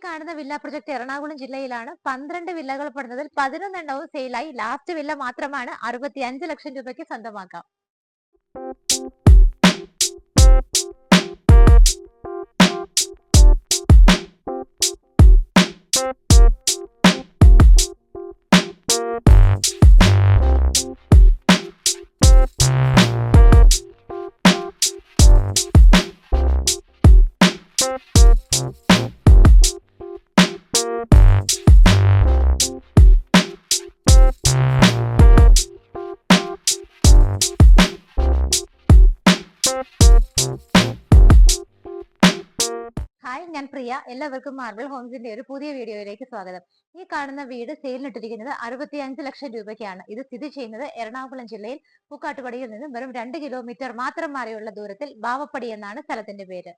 കാണുന്ന villa project Ernakulam ജില്ലയിലാണ്. 12 വില്ലകൾ പെടുന്നതിൽ 11 സെയിലായി. Last villa മാത്രമാണ് 65 ലക്ഷം രൂപയ്ക്ക് സ്വന്തമാക്കാം. ഹായ്, ഞാൻ പ്രിയ. എല്ലാവർക്കും മാർബിൾ ഹോംസിന്റെ ഒരു പുതിയ വീഡിയോയിലേക്ക് സ്വാഗതം. ഈ കാണുന്ന വീട് സെയിലിട്ടിരിക്കുന്നത് 65 ലക്ഷം രൂപയ്ക്കാണ്. ഇത് സ്ഥിതി ചെയ്യുന്നത് എറണാകുളം ജില്ലയിൽ പൂക്കാട്ടുപടിയിൽ നിന്ന് വെറും 2 കിലോമീറ്റർ മാത്രം മാറിയുള്ള ദൂരത്തിൽ ബാവപ്പടി എന്നാണ് സ്ഥലത്തിന്റെ പേര്.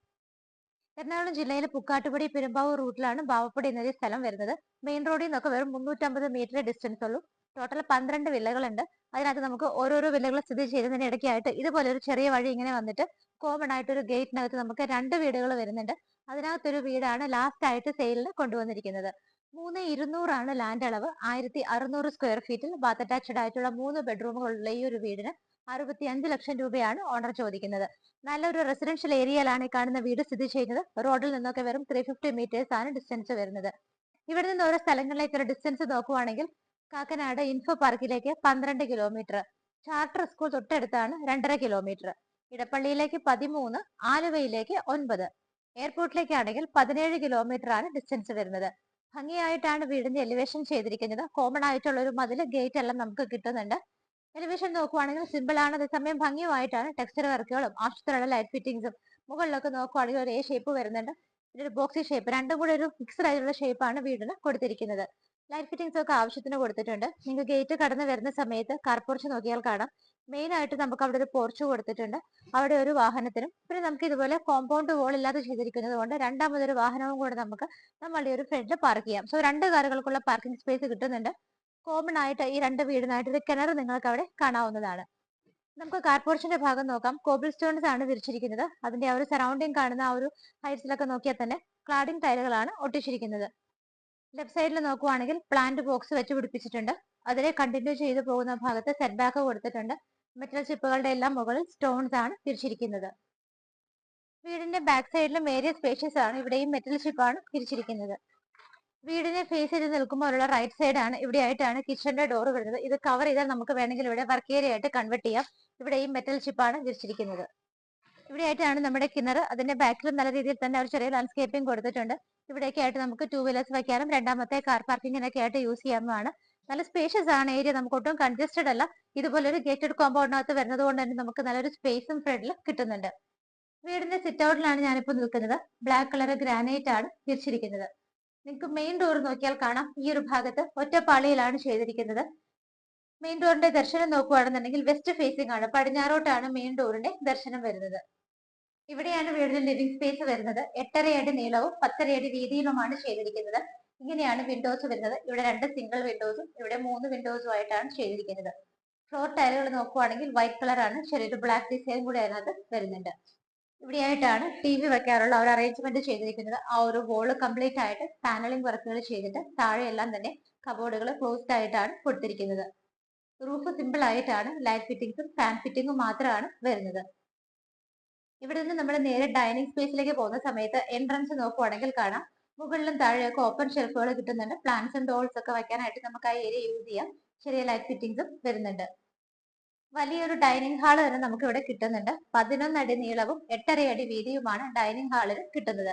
എറണാകുളം ജില്ലയിലെ പൂക്കാട്ടുപടി പെരുമ്പാവൂർ റൂട്ടിലാണ് ബാവപ്പടി എന്നൊരു സ്ഥലം വരുന്നത്. മെയിൻ റോഡിൽ നിന്നൊക്കെ വെറും 350 മീറ്റർ ഡിസ്റ്റൻസ് ഉള്ളൂ. ടോട്ടൽ 12 വില്ലകളുണ്ട്. അതിനകത്ത് നമുക്ക് ഓരോരോ വില്ലകൾ സ്ഥിതി ചെയ്യുന്നതിന് ഇടയ്ക്കായിട്ട് ഇതുപോലെ ഒരു ചെറിയ വഴി ഇങ്ങനെ വന്നിട്ട് കോമൺ ആയിട്ട് ഒരു ഗേറ്റിനകത്ത് നമുക്ക് 2 വീടുകൾ വരുന്നുണ്ട്. അതിനകത്തൊരു വീടാണ് ലാസ്റ്റ് ആയിട്ട് സെയിലിന് കൊണ്ടുവന്നിരിക്കുന്നത്. 3,200 ലാൻഡ് അളവ്. 1,600 സ്ക്വയർ ഫീറ്റിൽ ബാത്ത് അറ്റാച്ച്ഡ് ആയിട്ടുള്ള 3 ബെഡ്റൂമുകളുള്ള ഈ ഒരു വീടിന് 65 ലക്ഷം രൂപയാണ് ഓണർ ചോദിക്കുന്നത്. നല്ലൊരു റെസിഡൻഷ്യൽ ഏരിയയിലാണ് ഈ കാണുന്ന വീട് സ്ഥിതി ചെയ്യുന്നത്. റോഡിൽ നിന്നൊക്കെ വെറും 350 മീറ്റേഴ്സ് ആണ് ഡിസ്റ്റൻസ് വരുന്നത്. ഇവിടെ നിന്ന് ഓരോ സ്ഥലങ്ങളിലേക്കുള്ള ഡിസ്റ്റൻസ് നോക്കുവാണെങ്കിൽ കാക്കനാട് ഇൻഫോ പാർക്കിലേക്ക് 12 കിലോമീറ്റർ, ചാർട്ടർ സ്കൂൾ തൊട്ടടുത്താണ് 2.5 കിലോമീറ്റർ, ഇടപ്പള്ളിയിലേക്ക് 13, ആലുവയിലേക്ക് 9, എയർപോർട്ടിലേക്കാണെങ്കിൽ 17 കിലോമീറ്റർ ആണ് ഡിസ്റ്റൻസ് വരുന്നത്. ഭംഗിയായിട്ടാണ് വീടിന്റെ എലിവേഷൻ ചെയ്തിരിക്കുന്നത്. കോമൺ ആയിട്ടുള്ള ഒരു മതിൽ, ഗേറ്റ് എല്ലാം നമുക്ക് കിട്ടുന്നുണ്ട്. എലിവേഷൻ നോക്കുവാണെങ്കിൽ സിമ്പിൾ ആണ്, അതേസമയം ഭംഗിയുമായിട്ടാണ് ടെക്സ്ചർ വർക്കുകളും ആവശ്യത്തിലുള്ള ലൈറ്റ് ഫിറ്റിംഗ്സും. മുകളിലൊക്കെ നോക്കുവാണെങ്കിൽ ഒരു ഷേപ്പ് വരുന്നുണ്ട്, ഒരു ബോക്സി ഷേപ്പ്, രണ്ടും കൂടെ ഒരു ഫിക്സ്ഡ് ആയിട്ടുള്ള ഷേപ്പാണ് വീടിന് കൊടുത്തിരിക്കുന്നത്. ലൈറ്റ് ഫിറ്റിംഗ്സ് ഒക്കെ ആവശ്യത്തിന് കൊടുത്തിട്ടുണ്ട്. നിങ്ങൾക്ക് ഗേറ്റ് കടന്ന് വരുന്ന സമയത്ത് കാർ പോർച്ച് നോക്കിയാൽ കാണാം. മെയിൻ ആയിട്ട് നമുക്ക് അവിടെ ഒരു പോർച്ച് കൊടുത്തിട്ടുണ്ട്. അവിടെ ഒരു വാഹനത്തിനും, പിന്നെ നമുക്ക് ഇതുപോലെ കോമ്പൗണ്ട് വോൾ ഇല്ലാതെ ചെയ്തിരിക്കുന്നത് കൊണ്ട് രണ്ടാമതൊരു വാഹനവും കൂടെ നമുക്ക് നമ്മളുടെ ഒരു ഫ്രണ്ടിൽ പാർക്ക് ചെയ്യാം. സോ 2 കാറുകൾക്കുള്ള പാർക്കിംഗ് സ്പേസ് കിട്ടുന്നുണ്ട്. കോമൺ ആയിട്ട് ഈ 2 വീടിനായിട്ട് ഒരു കിണർ നിങ്ങൾക്ക് അവിടെ കാണാവുന്നതാണ്. നമുക്ക് കാർ പോർച്ചിന്റെ ഭാഗം നോക്കാം. കോബിൾ സ്റ്റോൺസ് ആണ് വിരിച്ചിരിക്കുന്നത്. അതിന്റെ ആ ഒരു സറൗണ്ടിങ് കാണുന്ന ആ ഒരു ഹൈറ്റ്സിലൊക്കെ നോക്കിയാൽ തന്നെ ക്ലാഡിംഗ് ടൈലുകളാണ് ഒട്ടിച്ചിരിക്കുന്നത്. ലെഫ്റ്റ് സൈഡിൽ നോക്കുവാണെങ്കിൽ പ്ലാന്റ് ബോക്സ് വെച്ച് പിടിപ്പിച്ചിട്ടുണ്ട്. അതിനെ കണ്ടിന്യൂ ചെയ്ത് പോകുന്ന ഭാഗത്ത് സെറ്റ് ബാക്ക് കൊടുത്തിട്ടുണ്ട്. മെറ്റൽ ചിപ്പുകളുടെ എല്ലാം മുകളിൽ സ്റ്റോൺസ് ആണ് തിരിച്ചിരിക്കുന്നത്. വീടിന്റെ ബാക്ക് സൈഡിലും ഏരിയ സ്പേഷ്യസ് ആണ്. ഇവിടെയും മെറ്റൽ ചിപ്പാണ് തിരിച്ചിരിക്കുന്നത്. വീടിനെ ഫേസ് ചെയ്ത് നിൽക്കുമ്പോൾ ഉള്ള റൈറ്റ് സൈഡ് ആണ്. ഇവിടെ ആയിട്ടാണ് കിച്ചന്റെ ഡോർ വരുന്നത്. ഇത് കവർ ചെയ്താൽ നമുക്ക് വേണമെങ്കിൽ ഇവിടെ വർക്ക് ഏരിയ ആയിട്ട് കൺവെർട്ട് ചെയ്യാം. ഇവിടെയും മെറ്റൽ ചിപ്പാണ് വിരിച്ചിരിക്കുന്നത്. ഇവിടെ ആയിട്ടാണ് നമ്മുടെ കിണർ. അതിന്റെ ബാക്കിലും നല്ല രീതിയിൽ തന്നെ ഒരു ചെറിയ ലാൻഡ്സ്കേപ്പിംഗ് കൊടുത്തിട്ടുണ്ട്. ഇവിടേക്ക് ആയിട്ട് നമുക്ക് 2 വീലേഴ്സ് വയ്ക്കാനും രണ്ടാമത്തെ കാർ പാർക്കിങ്ങിനൊക്കെ ആയിട്ട് യൂസ് ചെയ്യാവുന്നതാണ്. നല്ല സ്പേഷ്യസ് ആണ് ഏരിയ, നമുക്ക് ഒട്ടും കൺജസ്റ്റഡ് അല്ല. ഇതുപോലെ ഒരു ഗേറ്റഡ് കോമ്പൗണ്ടിനകത്ത് വരുന്നത് കൊണ്ട് തന്നെ നമുക്ക് നല്ലൊരു സ്പേസും ഫ്രണ്ടിൽ കിട്ടുന്നുണ്ട്. വീടിന്റെ സിറ്റ് ഔട്ടിലാണ് ഞാനിപ്പോൾ നിൽക്കുന്നത്. ബ്ലാക്ക് കളർ ഗ്രാനൈറ്റ് ആണ് തിരിച്ചിരിക്കുന്നത്. നിങ്ങൾക്ക് മെയിൻ ഡോർ നോക്കിയാൽ കാണാം, ഈ ഒരു ഭാഗത്ത് ഒറ്റപ്പാളിയിലാണ് ചെയ്തിരിക്കുന്നത്. മെയിൻ ഡോറിന്റെ ദർശനം നോക്കുകയാണെന്നുണ്ടെങ്കിൽ വെസ്റ്റ് ഫേസിംഗ് ആണ്, പടിഞ്ഞാറോട്ടാണ് മെയിൻ ഡോറിന്റെ ദർശനം വരുന്നത്. ഇവിടെയാണ് വീടിന്റെ ലിവിംഗ് സ്പേസ് വരുന്നത്. 8.5 അടി നീളവും 10.5 അടി വീതിയിലുമാണ് ചെയ്തിരിക്കുന്നത്. ഇങ്ങനെയാണ് വിൻഡോസ് വരുന്നത്. ഇവിടെ 2 സിംഗിൾ വിൻഡോസും ഇവിടെ 3 വിൻഡോസും ആയിട്ടാണ് ചെയ്തിരിക്കുന്നത്. ഫ്ലോർ ടൈലുകൾ നോക്കുവാണെങ്കിൽ വൈറ്റ് കളർ ആണ്, ചെറിയൊരു ബ്ലാക്ക് ഡിസൈൻ കൂടി അതിനകത്ത് വരുന്നുണ്ട്. ഇവിടെയായിട്ടാണ് TV വെക്കാനുള്ള ഒരു അറേഞ്ച്മെന്റ് ചെയ്തിരിക്കുന്നത്. ആ ഒരു വോള് കംപ്ലീറ്റ് ആയിട്ട് പാനലിംഗ് വർക്കുകൾ ചെയ്തിട്ട് താഴെയെല്ലാം തന്നെ കബോർഡുകൾ ക്ലോസ്ഡ് ആയിട്ടാണ് കൊടുത്തിരിക്കുന്നത്. റൂഫ് സിമ്പിൾ ആയിട്ടാണ്, ലൈറ്റ് ഫിറ്റിംഗ്സും ഫാൻ ഫിറ്റിംഗും മാത്രമാണ് വരുന്നത്. ഇവിടെ നിന്ന് നമ്മൾ നേരെ ഡൈനിങ് സ്പേസിലേക്ക് പോകുന്ന സമയത്ത് എൻട്രൻസ് നോക്കുവാണെങ്കിൽ കാണാം, മുകളിലും താഴെയൊക്കെ ഓപ്പൺ ഷെൽഫുകൾ കിട്ടുന്നുണ്ട്. പ്ലാന്റ്സും ഡോൾസ് ഒക്കെ വെക്കാനായിട്ട് നമുക്ക് ആ ഏരിയ യൂസ് ചെയ്യാം. ചെറിയ ലൈറ്റ് ഫിറ്റിംഗ്സും വരുന്നുണ്ട്. വലിയൊരു ഡൈനിങ് ഹാള് തന്നെ നമുക്ക് ഇവിടെ കിട്ടുന്നുണ്ട്. 11 അടി നീളവും 8.5 അടി വീതിയുമാണ് ഡൈനിങ് ഹാളിൽ കിട്ടുന്നത്.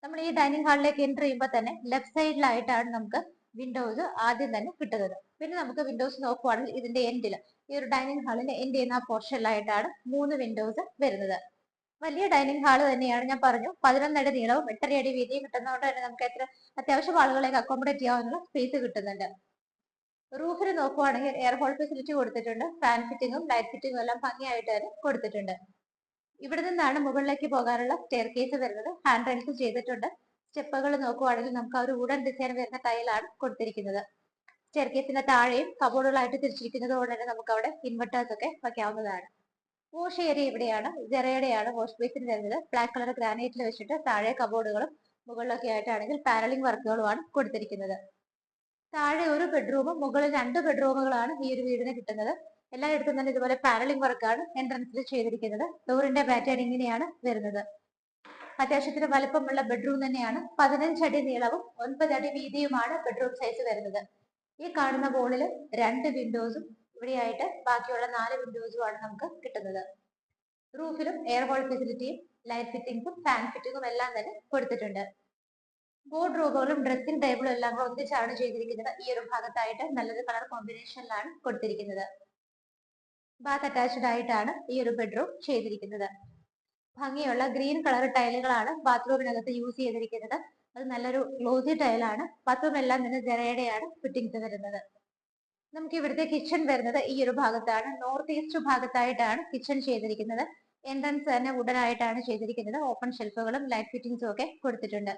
നമ്മൾ ഈ ഡൈനിങ് ഹാളിലേക്ക് എൻ്റർ ചെയ്യുമ്പോൾ തന്നെ ലെഫ്റ്റ് സൈഡിലായിട്ടാണ് നമുക്ക് വിൻഡോസ് ആദ്യം തന്നെ കിട്ടുന്നത്. പിന്നെ നമുക്ക് വിൻഡോസ് നോക്കുവാണെങ്കിൽ ഇതിന്റെ എൻഡിൽ, ഈ ഒരു ഡൈനിങ് ഹാളിന്റെ എൻഡ് ചെയ്യുന്ന പോർഷനിലായിട്ടാണ് 3 വിൻഡോസ് വരുന്നത്. വലിയ ഡൈനിങ് ഹാള് തന്നെയാണ്. ഞാൻ പറഞ്ഞു 11 അടി നീളവും 8.5 അടി വീതിയും കിട്ടുന്നതുകൊണ്ട് തന്നെ നമുക്ക് അത്യാവശ്യം ആളുകളെയൊക്കെ അക്കോമഡേറ്റ് ചെയ്യാവുന്ന സ്പേസ് കിട്ടുന്നുണ്ട്. റൂഫിൽ നോക്കുവാണെങ്കിൽ എയർ ഹോൾ ഫെസിലിറ്റി കൊടുത്തിട്ടുണ്ട്. ഫാൻ ഫിറ്റിംഗും ലൈറ്റ് ഫിറ്റിംഗും എല്ലാം ഭംഗിയായിട്ട് തന്നെ കൊടുത്തിട്ടുണ്ട്. ഇവിടെ നിന്നാണ് മുകളിലേക്ക് പോകാനുള്ള സ്റ്റെയർ കേസ് വരുന്നത്. ഹാൻഡ് റെയിൽസ് ചെയ്തിട്ടുണ്ട്. സ്റ്റെപ്പുകൾ നോക്കുവാണെങ്കിൽ നമുക്ക് ആ ഒരു വുഡൻ ഡിസൈൻ വരുന്ന ടൈലാണ് കൊടുത്തിരിക്കുന്നത്. സ്റ്റെയർ കേസിന്റെ താഴെയും കബോർഡുകളായിട്ട് തിരിച്ചിരിക്കുന്നത് കൊണ്ട് തന്നെ നമുക്ക് അവിടെ ഇൻവെർട്ടേഴ്സ് ഒക്കെ വയ്ക്കാവുന്നതാണ്. വാഷ് ഏരിയ ഇവിടെയാണ്. ജെറയുടെയാണ് വാഷ് ബേസിൻ വരുന്നത്. ബ്ലാക്ക് കളർ ഗ്രാനൈറ്റിൽ വെച്ചിട്ട് താഴെ കബോർഡുകളും മുകളിലൊക്കെ ആയിട്ടാണെങ്കിൽ പാനലിംഗ് വർക്കുകളുമാണ് കൊടുത്തിരിക്കുന്നത്. താഴെ ഒരു ബെഡ്റൂമും മുകളിൽ 2 ബെഡ്റൂമുകളാണ് ഈ ഒരു വീടിന് കിട്ടുന്നത്. എല്ലായിടത്തും തന്നെ ഇതുപോലെ പാനലിംഗ് വർക്കാണ് എൻട്രൻസിൽ ചെയ്തിരിക്കുന്നത്. ഡോറിന്റെ പാറ്റേൺ ഇങ്ങനെയാണ് വരുന്നത്. അത്യാവശ്യത്തിന് വലുപ്പമുള്ള ബെഡ്റൂം തന്നെയാണ്. 15 അടി നീളവും 9 അടി വീതിയുമാണ് ബെഡ്റൂം സൈസ് വരുന്നത്. ഈ കാണുന്ന വോളിൽ 2 വിൻഡോസും ഇവിടെയായിട്ട് ബാക്കിയുള്ള 4 വിൻഡോസുമാണ് നമുക്ക് കിട്ടുന്നത്. റൂഫിലും എയർ ഹോൾ ഫെസിലിറ്റിയും ലൈറ്റ് ഫിറ്റിംഗ്സും ഫാൻ ഫിറ്റിംഗും എല്ലാം തന്നെ കൊടുത്തിട്ടുണ്ട്. ബോർഡ് റൂമുകളും ഡ്രസ്സിംഗ് ടേബിളും എല്ലാം കൂടെ ഒന്നിച്ചാണ് ചെയ്തിരിക്കുന്നത്. ഈ ഒരു ഭാഗത്തായിട്ട് നല്ലൊരു കളർ കോമ്പിനേഷനിലാണ് കൊടുത്തിരിക്കുന്നത്. ബാത്ത് അറ്റാച്ച്ഡ് ആയിട്ടാണ് ഈ ഒരു ബെഡ്റൂം ചെയ്തിരിക്കുന്നത്. ഭംഗിയുള്ള ഗ്രീൻ കളർ ടൈലുകളാണ് ബാത്റൂമിനകത്ത് യൂസ് ചെയ്തിരിക്കുന്നത്. അത് നല്ലൊരു ഗ്ലോസി ടൈലാണ്. ബാത്റൂം എല്ലാം തന്നെ ജെറയുടെയാണ് ഫിറ്റിംഗ്സ് വരുന്നത്. നമുക്ക് ഇവിടുത്തെ കിച്ചൺ വരുന്നത് ഈ ഒരു ഭാഗത്താണ്. നോർത്ത് ഈസ്റ്റ് ഭാഗത്തായിട്ടാണ് കിച്ചൺ ചെയ്തിരിക്കുന്നത്. എൻട്രൻസ് തന്നെ വുഡൻ ആയിട്ടാണ് ചെയ്തിരിക്കുന്നത്. ഓപ്പൺ ഷെൽഫുകളും ലൈറ്റ് ഫിറ്റിംഗ്സും ഒക്കെ കൊടുത്തിട്ടുണ്ട്.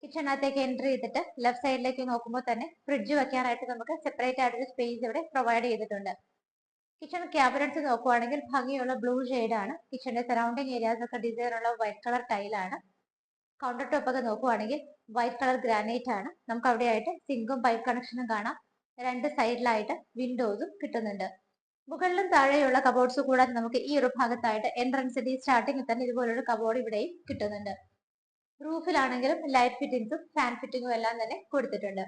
കിച്ചണിനകത്തേക്ക് എൻട്രി ചെയ്തിട്ട് ലെഫ്റ്റ് സൈഡിലേക്ക് നോക്കുമ്പോൾ തന്നെ ഫ്രിഡ്ജ് വെക്കാനായിട്ട് നമുക്ക് സെപ്പറേറ്റ് ആയിട്ടൊരു സ്പേസ് ഇവിടെ പ്രൊവൈഡ് ചെയ്തിട്ടുണ്ട്. കിച്ചൺ ക്യാബിനറ്റ്സ് നോക്കുവാണെങ്കിൽ ഭംഗിയുള്ള ബ്ലൂ ആണ്. കിച്ചണിന്റെ സറൗണ്ടിങ് ഏരിയാസ് ഒക്കെ ഡിസൈൻ ഉള്ള വൈറ്റ് കളർ ടൈലാണ്. കൗണ്ടർ ടോപ്പ് ഒക്കെ നോക്കുവാണെങ്കിൽ വൈറ്റ് കളർ ഗ്രാനൈറ്റ് ആണ്. നമുക്ക് അവിടെ ആയിട്ട് സിങ്കും പൈപ്പ് കണക്ഷനും കാണാം. 2 സൈഡിലായിട്ട് വിൻഡോസും കിട്ടുന്നുണ്ട്. മുകളിലും താഴെയുള്ള കബോർഡ്സ് കൂടാതെ നമുക്ക് ഈ ഒരു ഭാഗത്തായിട്ട് എൻട്രൻസിന്റെ സ്റ്റാർട്ടിങ്ങിൽ തന്നെ ഇതുപോലൊരു കബോർഡ് ഇവിടെയും കിട്ടുന്നുണ്ട്. റൂഫിലാണെങ്കിലും ലൈറ്റ് ഫിറ്റിംഗ്സും ഫാൻ ഫിറ്റിംഗും എല്ലാം തന്നെ കൊടുത്തിട്ടുണ്ട്.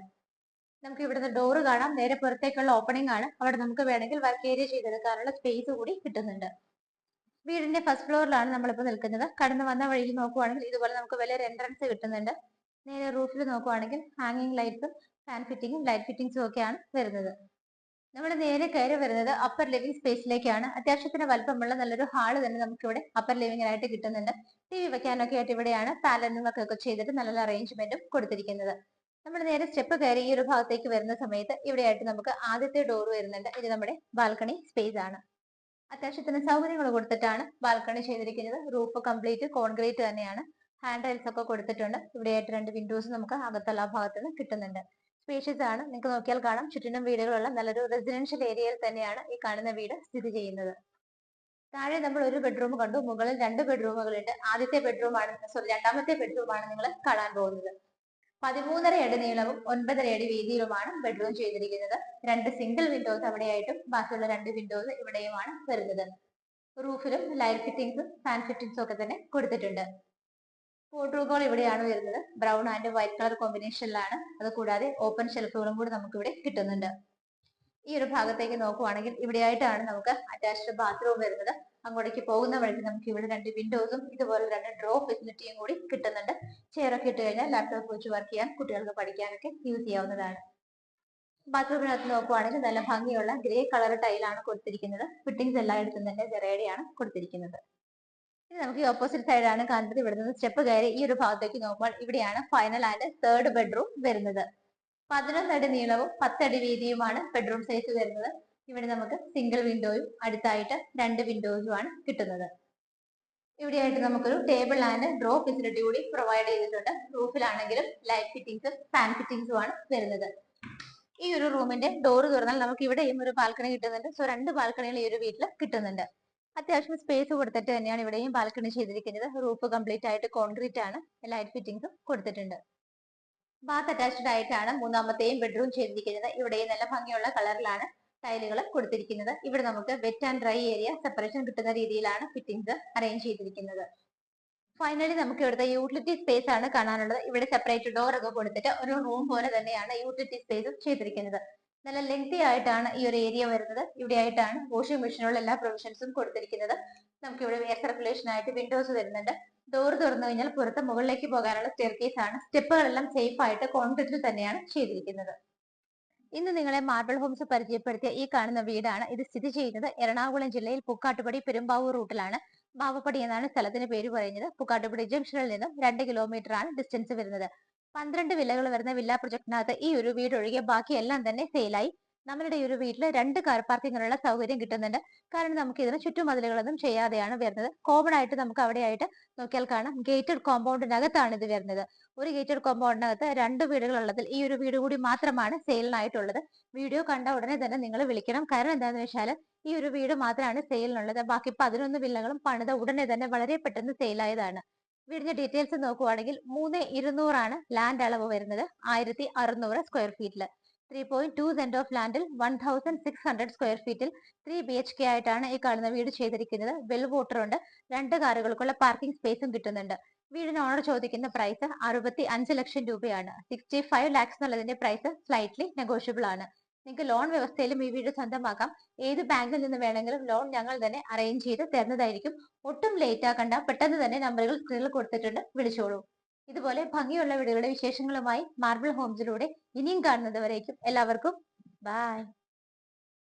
നമുക്ക് ഇവിടുന്ന് ഡോറ് കാണാം. നേരെ പുറത്തേക്കുള്ള ഓപ്പണിംഗ് ആണ്. അവിടെ നമുക്ക് വേണമെങ്കിൽ വർക്ക് ഏരിയ ചെയ്തെടുക്കാനുള്ള സ്പേസ് കൂടി കിട്ടുന്നുണ്ട്. വീടിന്റെ ഫസ്റ്റ് ഫ്ലോറിലാണ് നമ്മളിപ്പോൾ നിൽക്കുന്നത്. കടന്നു വന്ന വഴിയിൽ നോക്കുവാണെങ്കിൽ ഇതുപോലെ നമുക്ക് വലിയൊരു എൻട്രൻസ് കിട്ടുന്നുണ്ട്. നേരെ റൂഫിൽ നോക്കുവാണെങ്കിൽ ഹാങ്ങിങ് ലൈറ്റ്സും ഫാൻ ഫിറ്റിംഗും ലൈറ്റ് ഫിറ്റിംഗ്സും ഒക്കെയാണ് വരുന്നത്. നമ്മൾ നേരെ കയറി വരുന്നത് അപ്പർ ലിവിംഗ് സ്പേസിലേക്കാണ്. അത്യാവശ്യത്തിന് വലുപ്പമുള്ള നല്ലൊരു ഹാള് തന്നെ നമുക്ക് ഇവിടെ അപ്പർ ലിവിംഗിനായിട്ട് കിട്ടുന്നുണ്ട്. ടി വി വെക്കാനൊക്കെ ആയിട്ട് ഇവിടെയാണ് പാനലിംഗ് ഒക്കെ ചെയ്തിട്ട് നല്ലൊരു അറേഞ്ച്മെന്റും കൊടുത്തിരിക്കുന്നത്. നമ്മൾ നേരെ സ്റ്റെപ്പ് കയറി ഈ ഒരു ഭാഗത്തേക്ക് വരുന്ന സമയത്ത് ഇവിടെയായിട്ട് നമുക്ക് ആദ്യത്തെ ഡോർ വരുന്നുണ്ട്. ഇത് നമ്മുടെ ബാൽക്കണി സ്പേസ് ആണ്. അത്യാവശ്യത്തിന് സൗകര്യങ്ങൾ കൊടുത്തിട്ടാണ് ബാൽക്കണി ചെയ്തിരിക്കുന്നത്. റൂഫ് കംപ്ലീറ്റ് കോൺക്രീറ്റ് തന്നെയാണ്. ഹാൻഡ് റെയിൽസ് ഒക്കെ കൊടുത്തിട്ടുണ്ട്. ഇവിടെയായിട്ട് 2 വിൻഡോസ് നമുക്ക് അകത്തുള്ള ഭാഗത്ത് നിന്ന് കിട്ടുന്നുണ്ട്. സ്പേഷ്യസ് ആണ്. നിങ്ങൾക്ക് നോക്കിയാൽ കാണാം ചുറ്റിനും വീടുകളുള്ള നല്ലൊരു റെസിഡൻഷ്യൽ ഏരിയയിൽ തന്നെയാണ് ഈ കാണുന്ന വീട് സ്ഥിതി ചെയ്യുന്നത്. താഴെ നമ്മൾ ഒരു ബെഡ്റൂം കണ്ടു. മുകളിൽ 2 ബെഡ്റൂമുകളുണ്ട്. രണ്ടാമത്തെ ബെഡ്റൂമാണ് നിങ്ങൾ കാണാൻ പോകുന്നത്. 13.5 അടി നീളവും 9.5 അടി വീതിയിലുമാണ് ബെഡ്റൂം ചെയ്തിരിക്കുന്നത്. 2 സിംഗിൾ വിൻഡോസ് അവിടെയായിട്ടും ബാക്കിയുള്ള 2 വിൻഡോസ് ഇവിടെയുമാണ് വരുന്നത്. റൂഫിലും ലൈറ്റ് ഫിറ്റിംഗ്സും ഫാൻ ഫിറ്റിംഗ്സും ഒക്കെ തന്നെ കൊടുത്തിട്ടുണ്ട്. വാർഡ്രോബുകൾ ഇവിടെയാണ് വരുന്നത്. ബ്രൗൺ ആൻഡ് വൈറ്റ് കളർ കോമ്പിനേഷനിലാണ്. അത് കൂടാതെ ഓപ്പൺ ഷെൽഫുകളും കൂടി നമുക്ക് ഇവിടെ കിട്ടുന്നുണ്ട്. ഈ ഒരു ഭാഗത്തേക്ക് നോക്കുവാണെങ്കിൽ ഇവിടെയായിട്ടാണ് നമുക്ക് അറ്റാച്ച്ഡ് ബാത്റൂം വരുന്നത്. അങ്ങോട്ടേക്ക് പോകുന്ന വഴിക്ക് നമുക്ക് ഇവിടെ 2 വിൻഡോസും ഇതുപോലെ 2 ഡ്രോ ഫെസിലിറ്റിയും കൂടി കിട്ടുന്നുണ്ട്. ചെയറൊക്കെ ഇട്ട് കഴിഞ്ഞാൽ ലാപ്ടോപ്പ് വെച്ച് വർക്ക് ചെയ്യാൻ, കുട്ടികൾക്ക് പഠിക്കാനൊക്കെ യൂസ് ചെയ്യാവുന്നതാണ്. ബാത്റൂമിനകത്ത് നോക്കുവാണെങ്കിൽ നല്ല ഭംഗിയുള്ള ഗ്രേ കളർ ടൈലാണ് കൊടുത്തിരിക്കുന്നത്. ഫിറ്റിംഗ്സ് എല്ലായിടത്തും തന്നെ ജെറയുടെയാണ് കൊടുത്തിരിക്കുന്നത്. ഇനി നമുക്ക് ഈ ഓപ്പോസിറ്റ് സൈഡാണ് കാണുന്നത്. ഇവിടെ നിന്ന് സ്റ്റെപ്പ് കയറി ഈ ഒരു ഭാഗത്തേക്ക് നോക്കുമ്പോൾ ഇവിടെയാണ് ഫൈനൽ ആൻഡ് തേർഡ് ബെഡ്റൂം വരുന്നത്. 11 അടി നീളവും 10 അടി വീതിയുമാണ് ബെഡ്റൂം സൈസ് വരുന്നത്. ഇവിടെ നമുക്ക് സിംഗിൾ വിൻഡോയും അടുത്തായിട്ട് 2 വിൻഡോസും ആണ് കിട്ടുന്നത്. ഇവിടെയായിട്ട് നമുക്കൊരു ടേബിൾ ആൻഡ് ഡ്രോ ഫെസിലിറ്റി കൂടി പ്രൊവൈഡ് ചെയ്തിട്ടുണ്ട്. റൂഫിലാണെങ്കിലും ലൈറ്റ് ഫിറ്റിംഗ്സും ഫാൻ ഫിറ്റിംഗ്സും ആണ് വരുന്നത്. ഈ ഒരു റൂമിന്റെ ഡോറ് തുറന്നാൽ നമുക്ക് ഇവിടെയും ഒരു ബാൽക്കണി കിട്ടുന്നുണ്ട്. സോ 2 ബാൽക്കണികൾ ഈ ഒരു വീട്ടിൽ കിട്ടുന്നുണ്ട്. അത്യാവശ്യം സ്പേസ് കൊടുത്തിട്ട് തന്നെയാണ് ഇവിടെയും ബാൽക്കണി ചെയ്തിരിക്കുന്നത്. റൂഫ് കംപ്ലീറ്റ് ആയിട്ട് കോൺക്രീറ്റ് ആണ്. ലൈറ്റ് ഫിറ്റിംഗ്സും കൊടുത്തിട്ടുണ്ട്. ബാത്ത് അറ്റാച്ച്ഡ് ആയിട്ടാണ് മൂന്നാമത്തെയും ബെഡ്റൂം ചെയ്തിരിക്കുന്നത്. ഇവിടെയും നല്ല ഭംഗിയുള്ള കളറിലാണ് ടൈലുകൾ കൊടുത്തിരിക്കുന്നത്. ഇവിടെ നമുക്ക് wet and dry area separation കിട്ടുന്ന രീതിയിലാണ് ഫിറ്റിംഗ്സ് അറേഞ്ച് ചെയ്തിരിക്കുന്നത്. ഫൈനലി നമുക്ക് ഇവിടുത്തെ യൂട്ടിലിറ്റി സ്പേസ് ആണ് കാണാനുള്ളത്. ഇവിടെ സെപ്പറേറ്റ് ഡോർ ഒക്കെ കൊടുത്തിട്ട് ഒരു റൂം പോലെ തന്നെയാണ് യൂട്ടിലിറ്റി സ്പേസും ചെയ്തിരിക്കുന്നത്. നല്ല ലെങ്തി ആയിട്ടാണ് ഈ ഒരു ഏരിയ വരുന്നത്. ഇവിടെ ആയിട്ടാണ് വാഷിംഗ് മെഷീനുള്ള എല്ലാ പ്രൊവിഷൻസും കൊടുത്തിരിക്കുന്നത്. നമുക്ക് ഇവിടെ എയർ സർക്കുലേഷൻ ആയിട്ട് വിൻഡോസ് വരുന്നുണ്ട്. ഡോർ തുറന്നു കഴിഞ്ഞാൽ പുറത്ത് മുകളിലേക്ക് പോകാനുള്ള സ്റ്റെയർകേസ് ആണ്. സ്റ്റെപ്പുകളെല്ലാം സേഫ് ആയിട്ട് കോൺക്രീറ്റിൽ തന്നെയാണ് ചെയ്തിരിക്കുന്നത്. ഇന്ന് നിങ്ങളെ മാർബിൾ ഹോംസ് പരിചയപ്പെടുത്തിയ ഈ കാണുന്ന വീടാണ്. ഇത് സ്ഥിതി ചെയ്യുന്നത് എറണാകുളം ജില്ലയിൽ പുക്കാട്ടുപടി പെരുമ്പാവൂർ റൂട്ടിലാണ്. ബാവപ്പടി എന്നാണ് സ്ഥലത്തിന് പേര് പറയുന്നത്. പുക്കാട്ടുപടി ജംഗ്ഷനിൽ നിന്നും 2 കിലോമീറ്റർ ആണ് ഡിസ്റ്റൻസ് വരുന്നത്. 12 വില്ലകൾ വരുന്ന വില്ല പ്രൊജക്ടിനകത്ത് ഈ ഒരു വീട് ഒഴികെ ബാക്കി എല്ലാം തന്നെ സെയിലായി. നമ്മളുടെ ഈ ഒരു വീട്ടിൽ 2 കാർ പാർക്കിങ്ങിനുള്ള സൗകര്യം കിട്ടുന്നുണ്ട്. കാരണം നമുക്ക് ഇതിന് ചുറ്റുമതിലുകളൊന്നും ചെയ്യാതെയാണ് വരുന്നത്. കോമൺ ആയിട്ട് നമുക്ക് അവിടെ ആയിട്ട് നോക്കിയാൽ കാണാം ഗേറ്റഡ് കോമ്പൗണ്ടിനകത്താണ് ഇത് വരുന്നത്. ഒരു ഗേറ്റഡ് കോമ്പൗണ്ടിനകത്ത് 2 വീടുകൾ ഉള്ളതിൽ ഈ ഒരു വീട് കൂടി മാത്രമാണ് സെയിലിനായിട്ടുള്ളത്. വീഡിയോ കണ്ട ഉടനെ തന്നെ നിങ്ങൾ വിളിക്കണം. കാരണം എന്താണെന്ന് വെച്ചാൽ ഈ ഒരു വീട് മാത്രമാണ് സെയിലിനുള്ളത്. ബാക്കി 11 വില്ലകളും പണിത ഉടനെ തന്നെ വളരെ പെട്ടെന്ന് സെയിലായതാണ്. വീടിന്റെ ഡീറ്റെയിൽസ് നോക്കുവാണെങ്കിൽ 3200 ലാൻഡ് അളവ് വരുന്നത്, 1600 സ്ക്വയർ ഫീറ്റിൽ. 3.2 സെന്റ് ഓഫ് ലാൻഡിൽ 1600 സ്ക്വയർ ഫീറ്റിൽ 3 BHK ആയിട്ടാണ് ഈ കാണുന്ന വീട് ചെയ്തിരിക്കുന്നത്. വെൽ വാട്ടർ ഉണ്ട്, 2 കാറുകൾക്കുള്ള പാർക്കിംഗ് സ്പേസും കിട്ടുന്നുണ്ട്. വീടിന് ഓണർ ചോദിക്കുന്ന പ്രൈസ് 65 ലക്ഷം രൂപയാണ്. 65 ലാക്സ് എന്നുള്ളതിന്റെ പ്രൈസ് സ്ലൈറ്റ്ലി നെഗോഷ്യബിൾ ആണ്. നിങ്ങൾക്ക് ലോൺ വ്യവസ്ഥയിലും ഈ വീട് സ്വന്തമാക്കാം. ഏത് ബാങ്കിൽ നിന്ന് വേണമെങ്കിലും ലോൺ ഞങ്ങൾ തന്നെ അറേഞ്ച് ചെയ്ത് തരുന്നതായിരിക്കും. ഒട്ടും ലേറ്റ് ആക്കണ്ട, പെട്ടെന്ന് തന്നെ നമ്പറുകൾ സ്ക്രീനിൽ കൊടുത്തിട്ടുണ്ട്, വിളിച്ചോളൂ. ഇതുപോലെ ഭംഗിയുള്ള വീടുകളുടെ വിശേഷങ്ങളുമായി മാർബിൾ ഹോംസിലൂടെ ഇനിയും കാണുന്നത് വരേക്കും എല്ലാവർക്കും ബൈ.